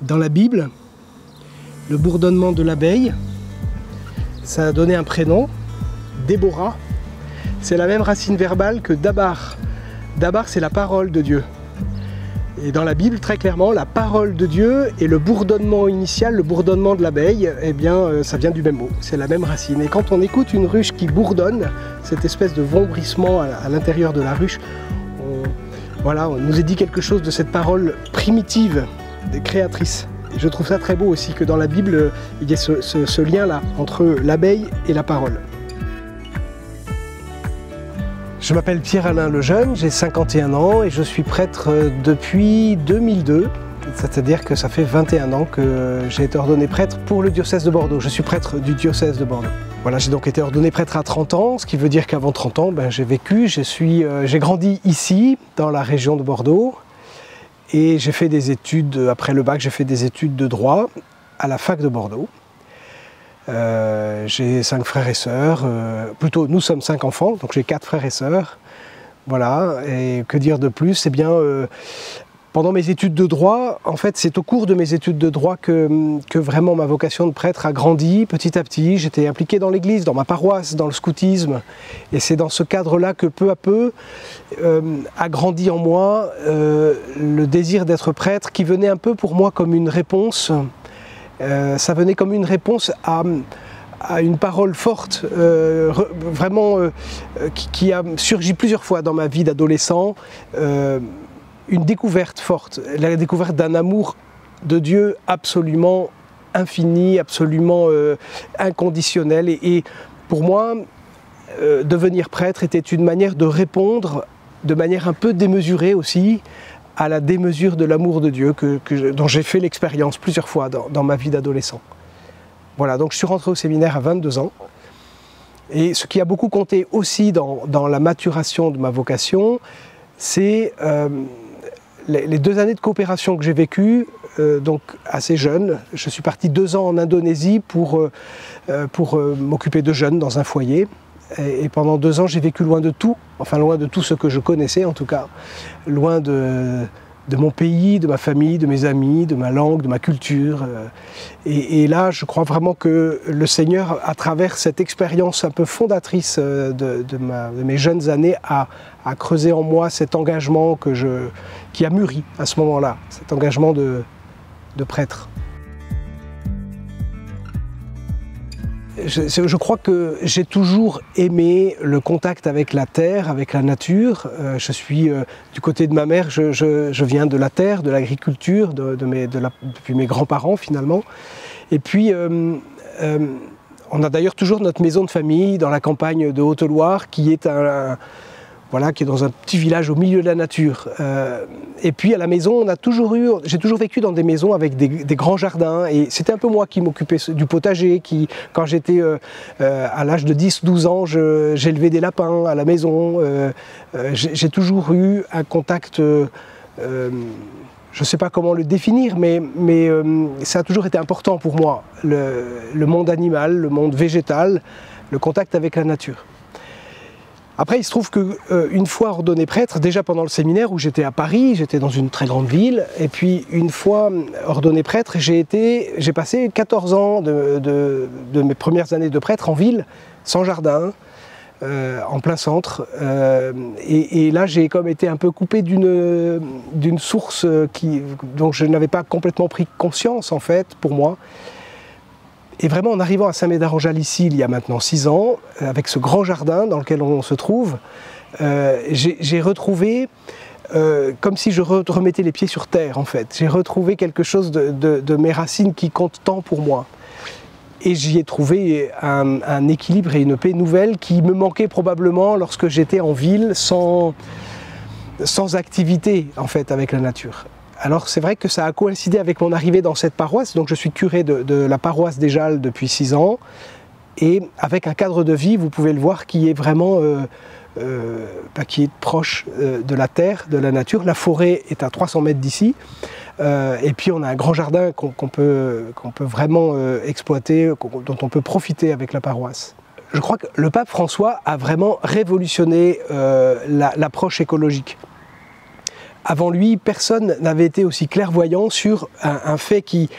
Dans la Bible, le bourdonnement de l'abeille, ça a donné un prénom, Déborah. C'est la même racine verbale que Dabar. Dabar, c'est la parole de Dieu. Et dans la Bible, très clairement, la parole de Dieu et le bourdonnement initial, le bourdonnement de l'abeille, eh bien, ça vient du même mot, c'est la même racine. Et quand on écoute une ruche qui bourdonne, cette espèce de vombrissement à l'intérieur de la ruche, on nous est dit quelque chose de cette parole primitive, créatrice. Et je trouve ça très beau aussi que dans la Bible, il y ait ce lien-là entre l'abeille et la parole. Je m'appelle Pierre-Alain Lejeune, j'ai 51 ans et je suis prêtre depuis 2002. C'est-à-dire que ça fait 21 ans que j'ai été ordonné prêtre pour le diocèse de Bordeaux. Je suis prêtre du diocèse de Bordeaux. Voilà, j'ai donc été ordonné prêtre à 30 ans, ce qui veut dire qu'avant 30 ans, j'ai vécu, j'ai grandi ici, dans la région de Bordeaux. Et j'ai fait des études, après le bac, j'ai fait des études de droit à la fac de Bordeaux. J'ai 5 frères et sœurs, plutôt nous sommes 5 enfants, donc j'ai 4 frères et sœurs. Voilà, et que dire de plus? Eh bien, pendant mes études de droit, en fait c'est au cours de mes études de droit que vraiment ma vocation de prêtre a grandi petit à petit. J'étais impliqué dans l'église, dans ma paroisse, dans le scoutisme, et c'est dans ce cadre-là que peu à peu a grandi en moi le désir d'être prêtre, qui venait un peu pour moi comme une réponse. Ça venait comme une réponse à une parole forte, qui a surgi plusieurs fois dans ma vie d'adolescent, une découverte forte, la découverte d'un amour de Dieu absolument infini, absolument inconditionnel. Et pour moi, devenir prêtre était une manière de répondre, de manière un peu démesurée aussi, à la démesure de l'amour de Dieu dont j'ai fait l'expérience plusieurs fois dans ma vie d'adolescent. Voilà, donc je suis rentré au séminaire à 22 ans. Et ce qui a beaucoup compté aussi dans la maturation de ma vocation, c'est les 2 années de coopération que j'ai vécues, donc assez jeune. Je suis parti 2 ans en Indonésie pour m'occuper de jeunes dans un foyer. Et pendant 2 ans, j'ai vécu loin de tout, enfin loin de tout ce que je connaissais en tout cas, loin de mon pays, de ma famille, de mes amis, de ma langue, de ma culture. Et là, je crois vraiment que le Seigneur, à travers cette expérience un peu fondatrice de mes jeunes années, a creusé en moi cet engagement qui a mûri à ce moment-là, cet engagement de prêtre. Je crois que j'ai toujours aimé le contact avec la terre, avec la nature. Je suis du côté de ma mère, je viens de la terre, de l'agriculture, depuis mes grands-parents finalement. Et puis, on a d'ailleurs toujours notre maison de famille dans la campagne de Haute-Loire, qui est qui est dans un petit village au milieu de la nature. Et puis à la maison, j'ai toujours vécu dans des maisons avec des grands jardins, et c'était un peu moi qui m'occupais du potager, quand j'étais à l'âge de 10-12 ans, j'élevais des lapins à la maison. J'ai toujours eu un contact, je ne sais pas comment le définir, mais ça a toujours été important pour moi, le monde animal, le monde végétal, le contact avec la nature. Après, il se trouve qu'une fois ordonné prêtre, déjà pendant le séminaire où j'étais à Paris, j'étais dans une très grande ville, et puis une fois ordonné prêtre, j'ai passé 14 ans de mes premières années de prêtre en ville, sans jardin, en plein centre, et là j'ai comme été un peu coupé d'une source dont je n'avais pas complètement pris conscience en fait, pour moi. Et vraiment, en arrivant à Saint-Médard-en-Jalles ici, il y a maintenant 6 ans, avec ce grand jardin dans lequel on se trouve, j'ai retrouvé, comme si je remettais les pieds sur terre en fait, j'ai retrouvé quelque chose de mes racines qui compte tant pour moi. Et j'y ai trouvé un équilibre et une paix nouvelle qui me manquait probablement lorsque j'étais en ville, sans activité en fait avec la nature. Alors c'est vrai que ça a coïncidé avec mon arrivée dans cette paroisse, donc je suis curé de la paroisse des Jalles depuis 6 ans, et avec un cadre de vie, vous pouvez le voir, qui est vraiment qui est proche de la terre, de la nature. La forêt est à 300 mètres d'ici, et puis on a un grand jardin qu'on peut vraiment exploiter, dont on peut profiter avec la paroisse. Je crois que le pape François a vraiment révolutionné l'approche écologique. Avant lui, personne n'avait été aussi clairvoyant sur un fait qui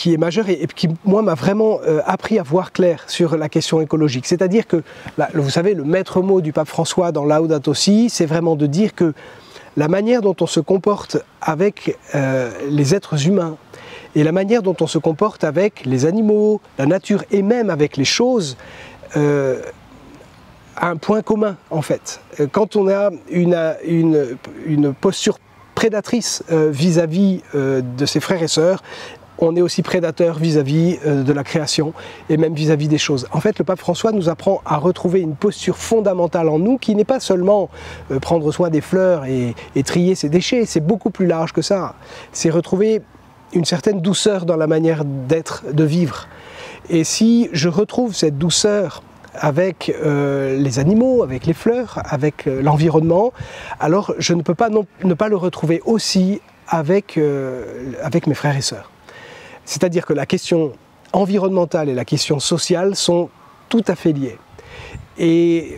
est majeur et qui, moi, m'a vraiment appris à voir clair sur la question écologique. C'est-à-dire que, vous savez, le maître mot du pape François dans Laudato Si, c'est vraiment de dire que la manière dont on se comporte avec les êtres humains et la manière dont on se comporte avec les animaux, la nature et même avec les choses a un point commun en fait. Quand on a une posture prédatrice vis-à-vis de ses frères et sœurs, on est aussi prédateur vis-à-vis de la création et même vis-à-vis des choses. En fait, le pape François nous apprend à retrouver une posture fondamentale en nous qui n'est pas seulement prendre soin des fleurs et trier ses déchets, c'est beaucoup plus large que ça. C'est retrouver une certaine douceur dans la manière d'être, de vivre. Et si je retrouve cette douceur avec les animaux, avec les fleurs, avec l'environnement, alors je ne peux pas ne pas le retrouver aussi avec mes frères et sœurs. C'est-à-dire que la question environnementale et la question sociale sont tout à fait liées. Et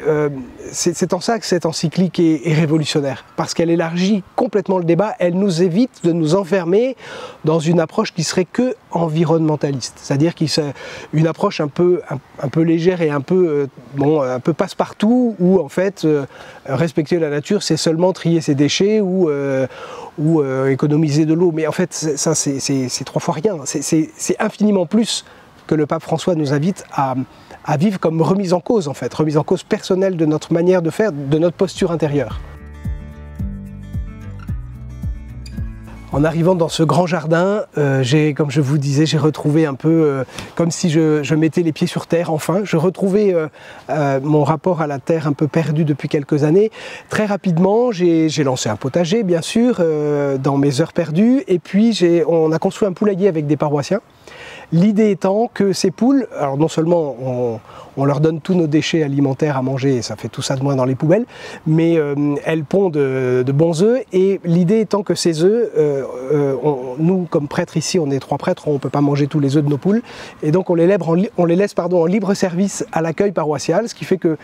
c'est en ça que cette encyclique est révolutionnaire, parce qu'elle élargit complètement le débat, elle nous évite de nous enfermer dans une approche qui serait que environnementaliste, c'est-à-dire une approche un peu légère et un peu passe-partout, où en fait respecter la nature c'est seulement trier ses déchets ou économiser de l'eau, mais en fait ça c'est 3 fois rien, c'est infiniment plus que le pape François nous invite à vivre comme remise en cause en fait, remise en cause personnelle de notre manière de faire, de notre posture intérieure. En arrivant dans ce grand jardin, comme je vous disais, j'ai retrouvé un peu, comme si je mettais les pieds sur terre enfin, je retrouvais mon rapport à la terre un peu perdu depuis quelques années. Très rapidement, j'ai lancé un potager bien sûr, dans mes heures perdues, et puis on a construit un poulailler avec des paroissiens. L'idée étant que ces poules, alors non seulement on leur donne tous nos déchets alimentaires à manger, et ça fait tout ça de moins dans les poubelles, mais elles pondent de bons œufs, et l'idée étant que ces œufs, nous comme prêtres ici, on est 3 prêtres, on ne peut pas manger tous les œufs de nos poules, et donc on les laisse en libre service à l'accueil paroissial, ce qui fait que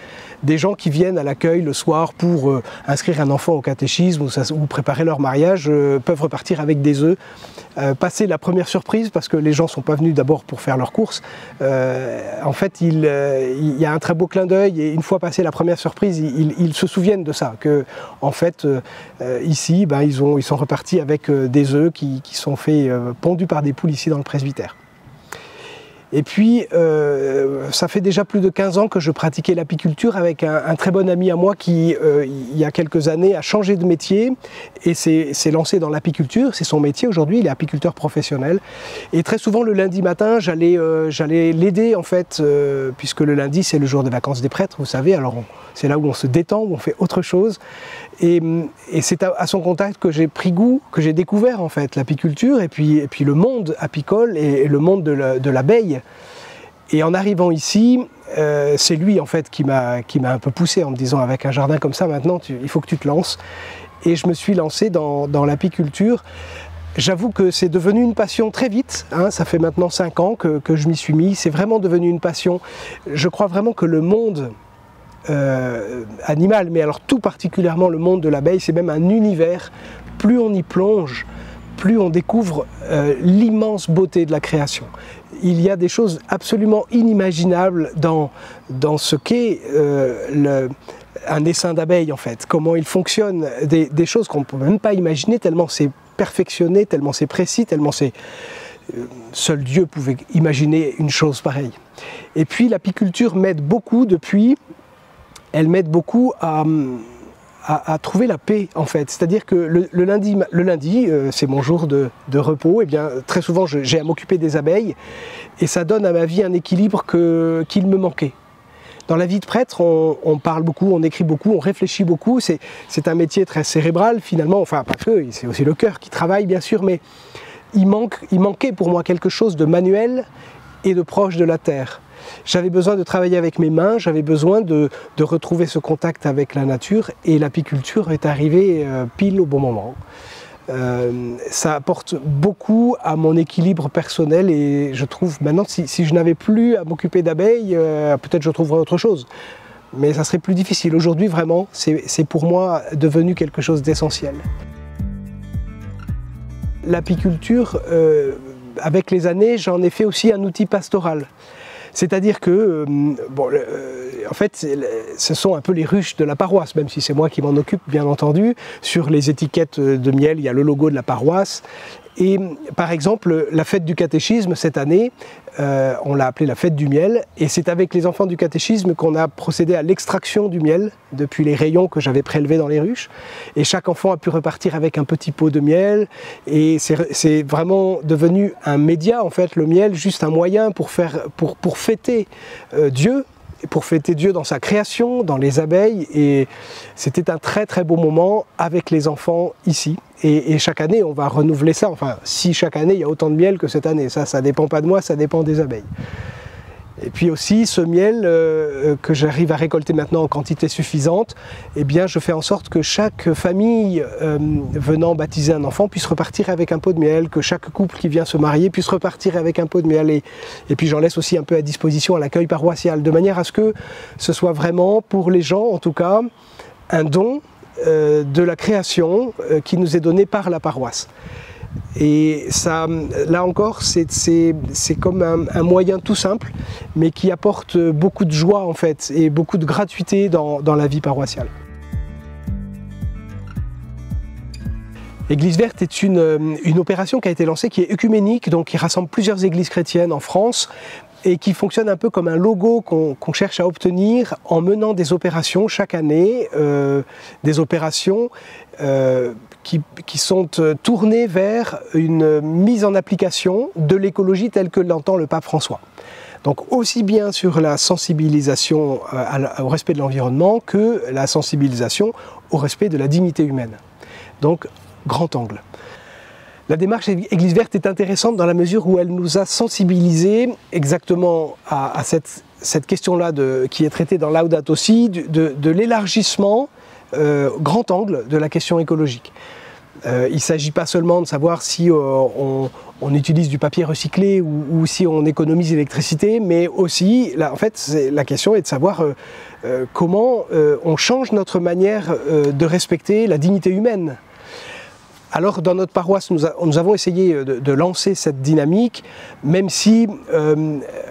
des gens qui viennent à l'accueil le soir pour inscrire un enfant au catéchisme ou préparer leur mariage peuvent repartir avec des œufs, passer la première surprise parce que les gens ne sont pas venus d'abord pour faire leurs courses. En fait, il y a un très beau clin d'œil, et une fois passé la première surprise, ils se souviennent de ça, que en fait ici ils sont repartis avec des œufs qui sont faits pondus par des poules ici dans le presbytère. Et puis, ça fait déjà plus de 15 ans que je pratiquais l'apiculture avec un très bon ami à moi qui, il y a quelques années, a changé de métier et s'est lancé dans l'apiculture. C'est son métier aujourd'hui, il est apiculteur professionnel. Et très souvent, le lundi matin, j'allais l'aider, en fait, puisque le lundi, c'est le jour des vacances des prêtres, vous savez. Alors, c'est là où on se détend, où on fait autre chose. Et c'est à son contact que j'ai pris goût, que j'ai découvert en fait l'apiculture et puis le monde apicole et le monde de l'abeille. Et en arrivant ici, c'est lui en fait qui m'a un peu poussé en me disant, avec un jardin comme ça maintenant, il faut que tu te lances. Et je me suis lancé dans l'apiculture. J'avoue que c'est devenu une passion très vite, hein, ça fait maintenant 5 ans que je m'y suis mis, c'est vraiment devenu une passion. Je crois vraiment que le monde animal, mais alors tout particulièrement le monde de l'abeille, c'est même un univers. Plus on y plonge, plus on découvre l'immense beauté de la création. Il y a des choses absolument inimaginables dans ce qu'est un essaim d'abeilles en fait, comment il fonctionne, des choses qu'on ne peut même pas imaginer tellement c'est perfectionné, tellement c'est précis, tellement c'est... Seul Dieu pouvait imaginer une chose pareille. Et puis l'apiculture m'aide beaucoup depuis. Elle m'aide beaucoup à trouver la paix en fait. C'est-à-dire que le lundi c'est mon jour de repos, et bien très souvent j'ai à m'occuper des abeilles et ça donne à ma vie un équilibre qu'il me manquait. Dans la vie de prêtre, on parle beaucoup, on écrit beaucoup, on réfléchit beaucoup, c'est un métier très cérébral finalement, enfin pas que, c'est aussi le cœur qui travaille bien sûr, mais il manquait pour moi quelque chose de manuel et de proche de la terre. J'avais besoin de travailler avec mes mains, j'avais besoin de retrouver ce contact avec la nature, et l'apiculture est arrivée pile au bon moment. Ça apporte beaucoup à mon équilibre personnel, et je trouve maintenant si je n'avais plus à m'occuper d'abeilles, peut-être je trouverais autre chose. Mais ça serait plus difficile. Aujourd'hui vraiment, c'est pour moi devenu quelque chose d'essentiel. l'apiculture, avec les années, j'en ai fait aussi un outil pastoral. C'est-à-dire que, en fait, ce sont un peu les ruches de la paroisse, même si c'est moi qui m'en occupe, bien entendu. Sur les étiquettes de miel, il y a le logo de la paroisse. Et par exemple, la fête du catéchisme, cette année, on l'a appelée la fête du miel. Et c'est avec les enfants du catéchisme qu'on a procédé à l'extraction du miel depuis les rayons que j'avais prélevés dans les ruches. Et chaque enfant a pu repartir avec un petit pot de miel. Et c'est vraiment devenu un média, en fait, le miel, juste un moyen pour fêter Dieu. Pour fêter Dieu dans sa création, dans les abeilles, et c'était un très très beau moment avec les enfants ici. Et chaque année, on va renouveler ça. Enfin, si chaque année il y a autant de miel que cette année, ça dépend pas de moi, ça dépend des abeilles. Et puis aussi, ce miel que j'arrive à récolter maintenant en quantité suffisante, eh bien, je fais en sorte que chaque famille venant baptiser un enfant puisse repartir avec un pot de miel, que chaque couple qui vient se marier puisse repartir avec un pot de miel. Et puis j'en laisse aussi un peu à disposition à l'accueil paroissial, de manière à ce que ce soit vraiment, pour les gens en tout cas, un don de la création qui nous est donné par la paroisse. Et ça, là encore, c'est comme un moyen tout simple, mais qui apporte beaucoup de joie en fait, et beaucoup de gratuité dans la vie paroissiale. Église verte est une opération qui a été lancée, qui est œcuménique, donc qui rassemble plusieurs églises chrétiennes en France, et qui fonctionne un peu comme un logo qu'on cherche à obtenir en menant des opérations chaque année, des opérations qui sont tournées vers une mise en application de l'écologie telle que l'entend le pape François. Donc aussi bien sur la sensibilisation au respect de l'environnement que la sensibilisation au respect de la dignité humaine. Donc grand angle. La démarche Église verte est intéressante dans la mesure où elle nous a sensibilisés exactement à cette question-là qui est traitée dans Laudato Si, de l'élargissement grand angle de la question écologique. Il ne s'agit pas seulement de savoir si on utilise du papier recyclé ou si on économise l'électricité, mais aussi, là, en fait, la question est de savoir comment on change notre manière de respecter la dignité humaine. Alors dans notre paroisse, nous avons essayé de lancer cette dynamique, même si,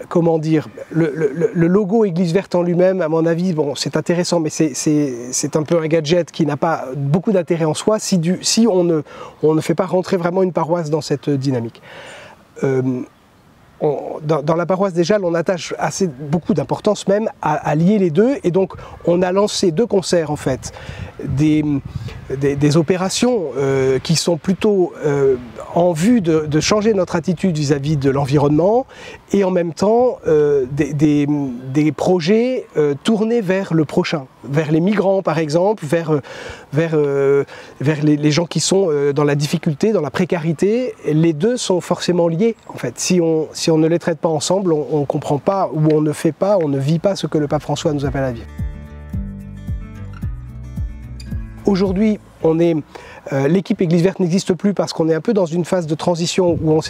comment dire, le logo Église verte en lui-même, à mon avis, bon, c'est intéressant, mais c'est un peu un gadget qui n'a pas beaucoup d'intérêt en soi si on ne fait pas rentrer vraiment une paroisse dans cette dynamique. Dans la paroisse déjà, on attache beaucoup d'importance même à lier les deux, et donc on a lancé deux concerts en fait, des opérations qui sont plutôt en vue de changer notre attitude vis-à-vis de l'environnement, et en même temps des projets tournés vers le prochain, vers les migrants par exemple, vers les gens qui sont dans la difficulté, dans la précarité. Les deux sont forcément liés en fait. Si on ne les traite pas ensemble, on ne comprend pas, ou on ne fait pas, on ne vit pas ce que le pape François nous appelle à vivre. Aujourd'hui, l'équipe Église verte n'existe plus parce qu'on est un peu dans une phase de transition où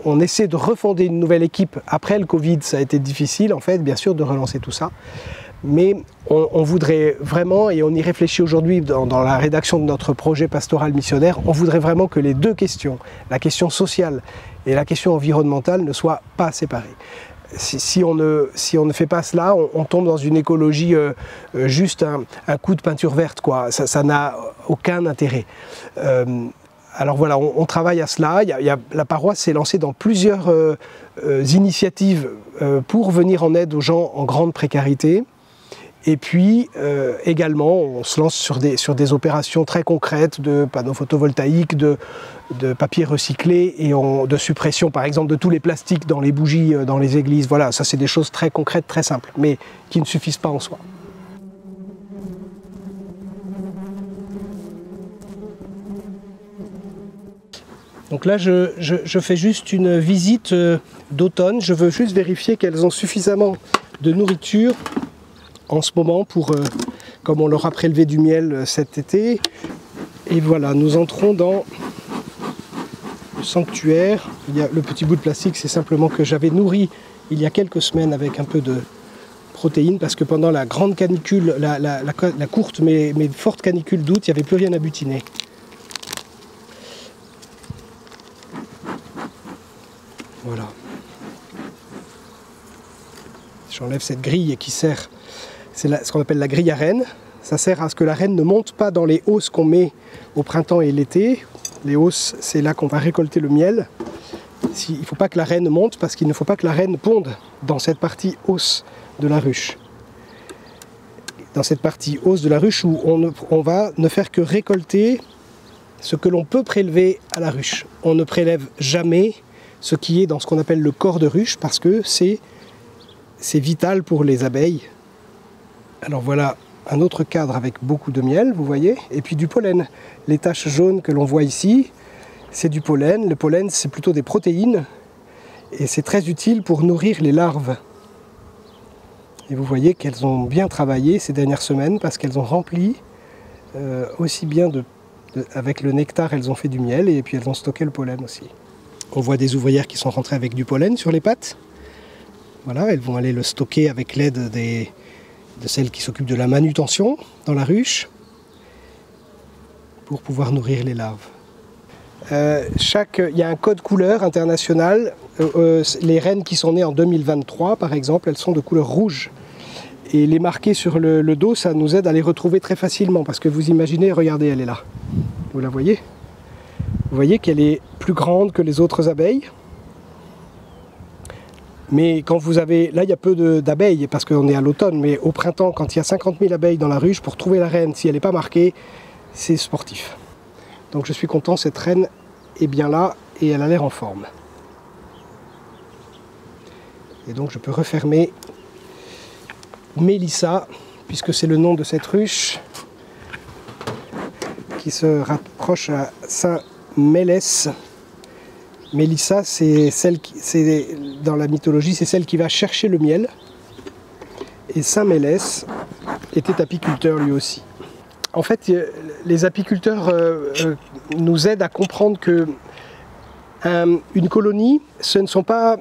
on essaie de refonder une nouvelle équipe. Après le Covid, ça a été difficile en fait, bien sûr, de relancer tout ça. Mais on voudrait vraiment, et on y réfléchit aujourd'hui dans la rédaction de notre projet pastoral missionnaire, on voudrait vraiment que les deux questions, la question sociale et la question environnementale, ne soient pas séparées. Si on ne fait pas cela, on tombe dans une écologie juste un coup de peinture verte, quoi. Ça n'a aucun intérêt. Alors voilà, on travaille à cela. La paroisse s'est lancée dans plusieurs initiatives pour venir en aide aux gens en grande précarité. Et puis également, on se lance sur des opérations très concrètes de panneaux photovoltaïques, de papier recyclé et de suppression par exemple de tous les plastiques dans les bougies dans les églises. Voilà, ça c'est des choses très concrètes, très simples, mais qui ne suffisent pas en soi. Donc là, je fais juste une visite d'automne. Je veux juste vérifier qu'elles ont suffisamment de nourriture en ce moment pour, comme on leur a prélevé du miel cet été. Et voilà, nous entrons dans le sanctuaire. Il y a le petit bout de plastique, c'est simplement que j'avais nourri il y a quelques semaines avec un peu de protéines, parce que pendant la grande canicule, la courte mais forte canicule d'août, il n'y avait plus rien à butiner. Voilà. J'enlève cette grille qui sert, c'est ce qu'on appelle la grille à reine. Ça sert à ce que la reine ne monte pas dans les hausses qu'on met au printemps et l'été. Les hausses, c'est là qu'on va récolter le miel. Il ne faut pas que la reine monte parce qu'il ne faut pas que la reine ponde dans cette partie hausse de la ruche. Dans cette partie hausse de la ruche où on va ne faire que récolter ce que l'on peut prélever à la ruche. On ne prélève jamais ce qui est dans ce qu'on appelle le corps de ruche parce que c'est vital pour les abeilles. Alors voilà un autre cadre avec beaucoup de miel, vous voyez, et puis du pollen. Les taches jaunes que l'on voit ici, c'est du pollen. Le pollen, c'est plutôt des protéines et c'est très utile pour nourrir les larves. Et vous voyez qu'elles ont bien travaillé ces dernières semaines parce qu'elles ont rempli aussi bien avec le nectar, elles ont fait du miel et puis elles ont stocké le pollen aussi. On voit des ouvrières qui sont rentrées avec du pollen sur les pattes. Voilà, elles vont aller le stocker avec l'aide de celles qui s'occupent de la manutention dans la ruche pour pouvoir nourrir les larves. Il y a un code couleur international. Les reines qui sont nées en 2023, par exemple, elles sont de couleur rouge. Et les marquer sur le dos, ça nous aide à les retrouver très facilement. Parce que vous imaginez, regardez, elle est là. Vous la voyez? Vous voyez qu'elle est plus grande que les autres abeilles. Mais quand vous avez... Là, il y a peu d'abeilles parce qu'on est à l'automne. Mais au printemps, quand il y a 50 000 abeilles dans la ruche, pour trouver la reine, si elle n'est pas marquée, c'est sportif. Donc je suis content, cette reine est bien là et elle a l'air en forme. Et donc je peux refermer Mélissa, puisque c'est le nom de cette ruche qui se rapproche à Saint-Mélès. Mélissa, c'est celle qui, dans la mythologie, c'est celle qui va chercher le miel. Et Saint-Mélès était apiculteur lui aussi. En fait, les apiculteurs nous aident à comprendre que une colonie, ce ne sont pas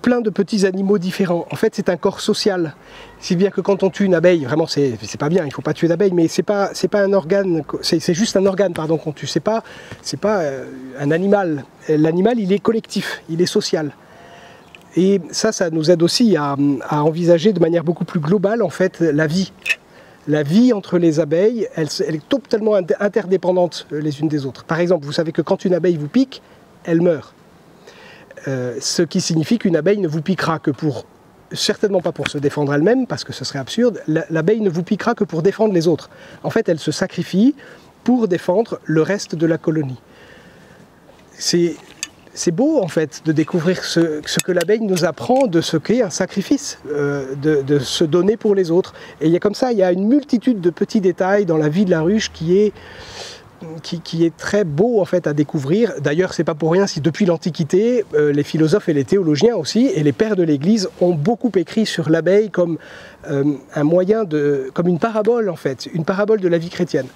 plein de petits animaux différents. En fait, c'est un corps social. Si bien que quand on tue une abeille, vraiment, c'est pas bien, il ne faut pas tuer d'abeille, mais c'est pas un organe, c'est juste un organe, pardon, qu'on tue. C'est pas un animal. L'animal, il est collectif, il est social. Et ça nous aide aussi à envisager de manière beaucoup plus globale, en fait, la vie. La vie entre les abeilles, elle est totalement interdépendante les unes des autres. Par exemple, vous savez que quand une abeille vous pique, elle meurt. Ce qui signifie qu'une abeille ne vous piquera que certainement pas pour se défendre elle-même, parce que ce serait absurde, l'abeille ne vous piquera que pour défendre les autres. En fait, elle se sacrifie pour défendre le reste de la colonie. C'est beau, en fait, de découvrir ce que l'abeille nous apprend de ce qu'est un sacrifice, de se donner pour les autres. Et il y a comme ça, il y a une multitude de petits détails dans la vie de la ruche qui est très beau, en fait, à découvrir. D'ailleurs, c'est pas pour rien si depuis l'Antiquité, les philosophes et les théologiens aussi, et les pères de l'Église ont beaucoup écrit sur l'abeille comme un moyen comme une parabole, en fait, une parabole de la vie chrétienne.